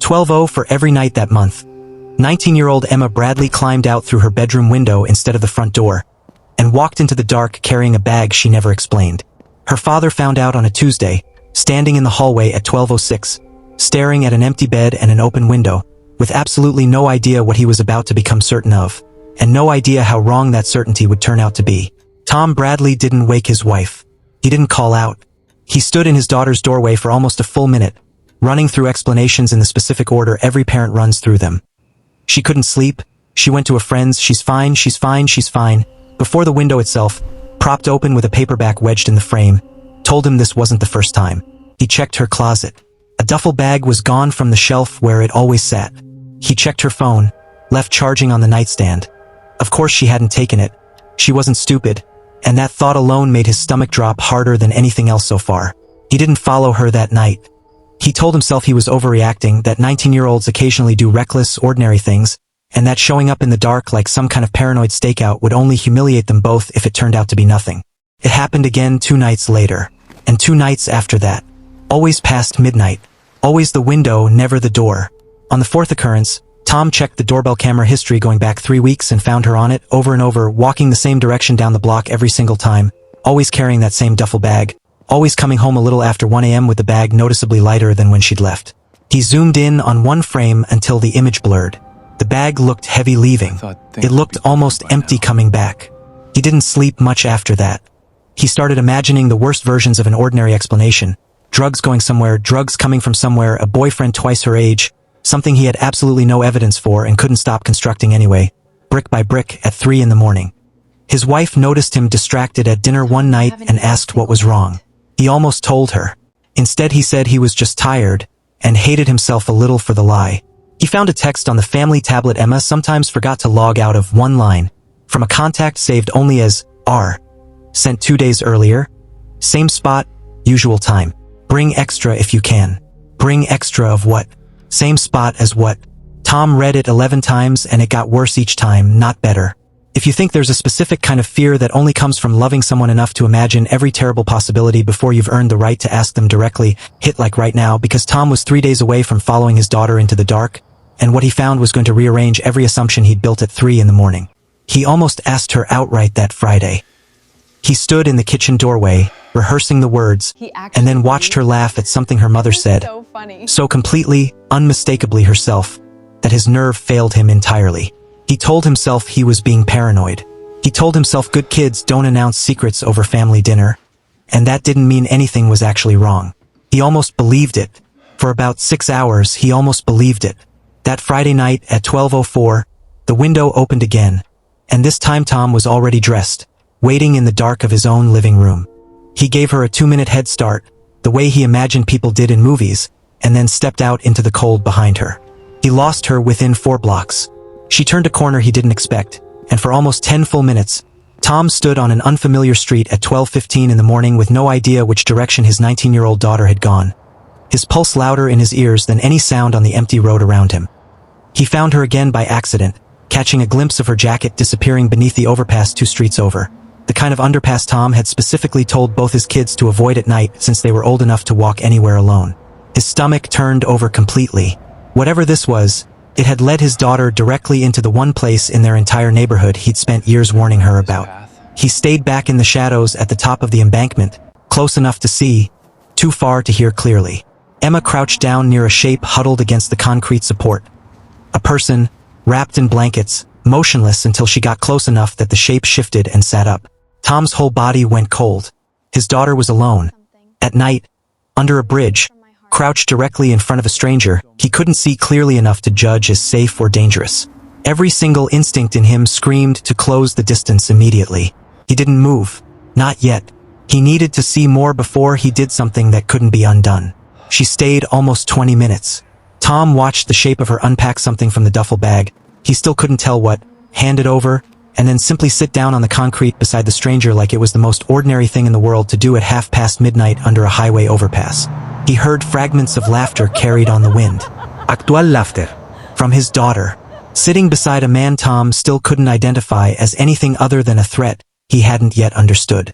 12:00 for every night that month. 19-year-old Emma Bradley climbed out through her bedroom window instead of the front door and walked into the dark carrying a bag she never explained. Her father found out on a Tuesday, standing in the hallway at 12:06, staring at an empty bed and an open window, with absolutely no idea what he was about to become certain of, and no idea how wrong that certainty would turn out to be. Tom Bradley didn't wake his wife. He didn't call out. He stood in his daughter's doorway for almost a full minute, running through explanations in the specific order every parent runs through them. She couldn't sleep. She went to a friend's. She's fine, she's fine, she's fine. Before the window itself, propped open with a paperback wedged in the frame, told him this wasn't the first time. He checked her closet. A duffel bag was gone from the shelf where it always sat. He checked her phone, left charging on the nightstand. Of course she hadn't taken it. She wasn't stupid, and that thought alone made his stomach drop harder than anything else so far. He didn't follow her that night. He told himself he was overreacting, that 19-year-olds occasionally do reckless, ordinary things, and that showing up in the dark like some kind of paranoid stakeout would only humiliate them both if it turned out to be nothing. It happened again 2 nights later, and 2 nights after that. Always past midnight. Always the window, never the door. On the 4th occurrence, Tom checked the doorbell camera history going back 3 weeks and found her on it, over and over, walking the same direction down the block every single time, always carrying that same duffel bag, always coming home a little after 1 a.m. with the bag noticeably lighter than when she'd left. He zoomed in on one frame until the image blurred. The bag looked heavy leaving. It looked almost empty coming back. He didn't sleep much after that. He started imagining the worst versions of an ordinary explanation. Drugs going somewhere, drugs coming from somewhere, a boyfriend twice her age, something he had absolutely no evidence for and couldn't stop constructing anyway, brick by brick at 3 in the morning. His wife noticed him distracted at dinner one night and asked what was wrong. He almost told her. Instead he said he was just tired and hated himself a little for the lie. He found a text on the family tablet Emma sometimes forgot to log out of, one line, from a contact saved only as R. Sent 2 days earlier. Same spot, usual time. Bring extra if you can. Bring extra of what? Same spot as what? Tom read it 11 times and it got worse each time, not better. If you think there's a specific kind of fear that only comes from loving someone enough to imagine every terrible possibility before you've earned the right to ask them directly, hit like right now, because Tom was 3 days away from following his daughter into the dark, and what he found was going to rearrange every assumption he'd built at 3 in the morning. He almost asked her outright that Friday. He stood in the kitchen doorway, rehearsing the words, and then watched her laugh at something her mother said, so completely, unmistakably herself, that his nerve failed him entirely. He told himself he was being paranoid. He told himself good kids don't announce secrets over family dinner, and that didn't mean anything was actually wrong. He almost believed it. For about 6 hours, he almost believed it. That Friday night at 12:04, the window opened again, and this time Tom was already dressed, waiting in the dark of his own living room. He gave her a 2-minute head start, the way he imagined people did in movies, and then stepped out into the cold behind her. He lost her within 4 blocks. She turned a corner he didn't expect, and for almost 10 full minutes, Tom stood on an unfamiliar street at 12:15 in the morning with no idea which direction his 19-year-old daughter had gone, his pulse louder in his ears than any sound on the empty road around him. He found her again by accident, catching a glimpse of her jacket disappearing beneath the overpass 2 streets over, the kind of underpass Tom had specifically told both his kids to avoid at night since they were old enough to walk anywhere alone. His stomach turned over completely. Whatever this was, it had led his daughter directly into the one place in their entire neighborhood he'd spent years warning her about. He stayed back in the shadows at the top of the embankment, close enough to see, too far to hear clearly. Emma crouched down near a shape huddled against the concrete support. A person, wrapped in blankets, motionless until she got close enough that the shape shifted and sat up. Tom's whole body went cold. His daughter was alone. At night, under a bridge, crouched directly in front of a stranger he couldn't see clearly enough to judge as safe or dangerous. Every single instinct in him screamed to close the distance immediately. He didn't move. Not yet. He needed to see more before he did something that couldn't be undone. She stayed almost 20 minutes. Tom watched the shape of her unpack something from the duffel bag. He still couldn't tell what, hand it over, and then simply sit down on the concrete beside the stranger like it was the most ordinary thing in the world to do at midnight under a highway overpass. He heard fragments of laughter carried on the wind. Actual laughter. From his daughter. Sitting beside a man Tom still couldn't identify as anything other than a threat he hadn't yet understood.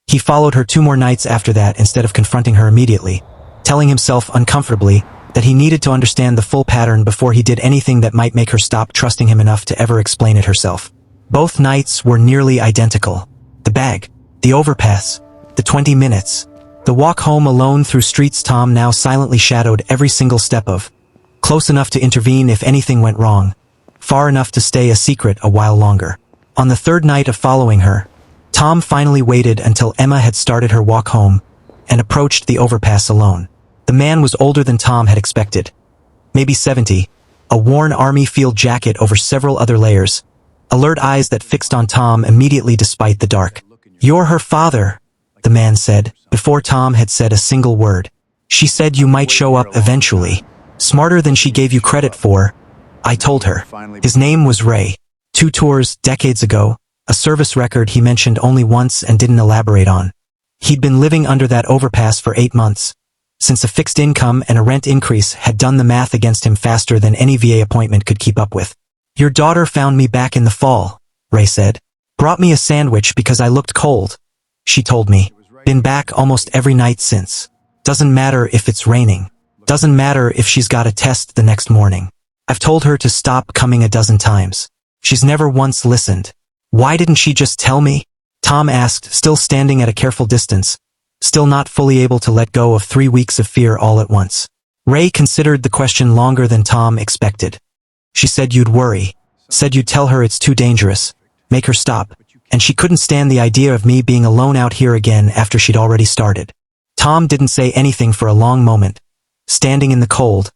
He followed her 2 more nights after that instead of confronting her immediately, telling himself uncomfortably that he needed to understand the full pattern before he did anything that might make her stop trusting him enough to ever explain it herself. Both nights were nearly identical. The bag, the overpass, the 20 minutes. The walk home alone through streets Tom now silently shadowed every single step of. Close enough to intervene if anything went wrong. Far enough to stay a secret a while longer. On the third night of following her, Tom finally waited until Emma had started her walk home and approached the overpass alone. The man was older than Tom had expected. Maybe 70, a worn army field jacket over several other layers, alert eyes that fixed on Tom immediately despite the dark. "You're her father," the man said, before Tom had said a single word. "She said you might show up eventually. Smarter than she gave you credit for," I told her. His name was Ray. 2 tours, decades ago, a service record he mentioned only once and didn't elaborate on. He'd been living under that overpass for 8 months, since a fixed income and a rent increase had done the math against him faster than any VA appointment could keep up with. "Your daughter found me back in the fall," Ray said. "Brought me a sandwich because I looked cold," she told me. "Been back almost every night since. Doesn't matter if it's raining. Doesn't matter if she's got a test the next morning. I've told her to stop coming a dozen times. She's never once listened. Why didn't she just tell me?" Tom asked, still standing at a careful distance, still not fully able to let go of 3 weeks of fear all at once. Ray considered the question longer than Tom expected. "She said you'd worry. Said you'd tell her it's too dangerous. Make her stop. And she couldn't stand the idea of me being alone out here again after she'd already started." Tom didn't say anything for a long moment, standing in the cold,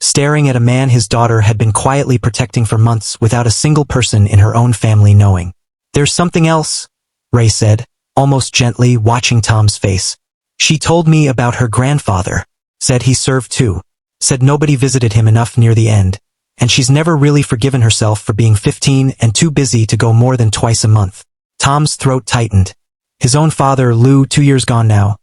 staring at a man his daughter had been quietly protecting for months without a single person in her own family knowing. "There's something else," Ray said, almost gently, watching Tom's face. "She told me about her grandfather. Said he served too. Said nobody visited him enough near the end. And she's never really forgiven herself for being 15 and too busy to go more than twice a month." Tom's throat tightened. His own father, Lou, 2 years gone now,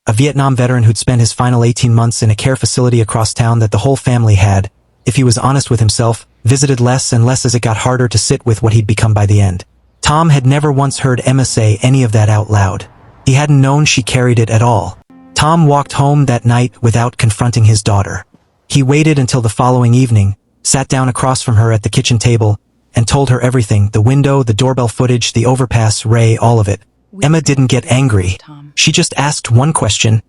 a Vietnam veteran who'd spent his final 18 months in a care facility across town that the whole family had, if he was honest with himself, visited less and less as it got harder to sit with what he'd become by the end. Tom had never once heard Emma say any of that out loud. He hadn't known she carried it at all. Tom walked home that night without confronting his daughter. He waited until the following evening, sat down across from her at the kitchen table, and told her everything, the window, the doorbell footage, the overpass, Ray, all of it. Emma didn't get angry. She just asked one question.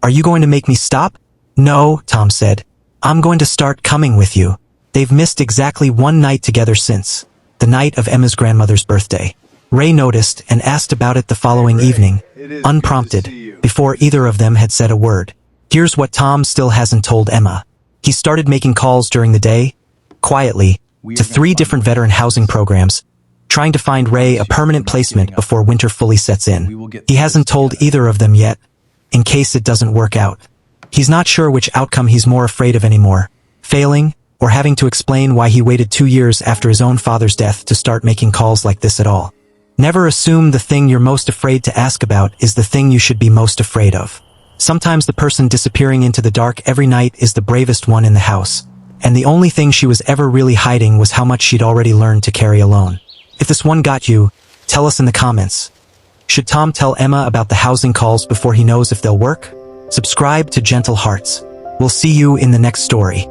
"Are you going to make me stop?" "No," Tom said. "I'm going to start coming with you." They've missed exactly 1 night together since, the night of Emma's grandmother's birthday. Ray noticed and asked about it the following evening, unprompted, before either of them had said a word. Here's what Tom still hasn't told Emma. He started making calls during the day, quietly, to 3 different veteran housing programs, trying to find Ray a permanent placement before winter fully sets in. He hasn't told either of them yet, in case it doesn't work out. He's not sure which outcome he's more afraid of anymore, failing, or having to explain why he waited 2 years after his own father's death to start making calls like this at all. Never assume the thing you're most afraid to ask about is the thing you should be most afraid of. Sometimes the person disappearing into the dark every night is the bravest one in the house, and the only thing she was ever really hiding was how much she'd already learned to carry alone. If this one got you, tell us in the comments. Should Tom tell Emma about the housing calls before he knows if they'll work? Subscribe to Gentle Hearts. We'll see you in the next story.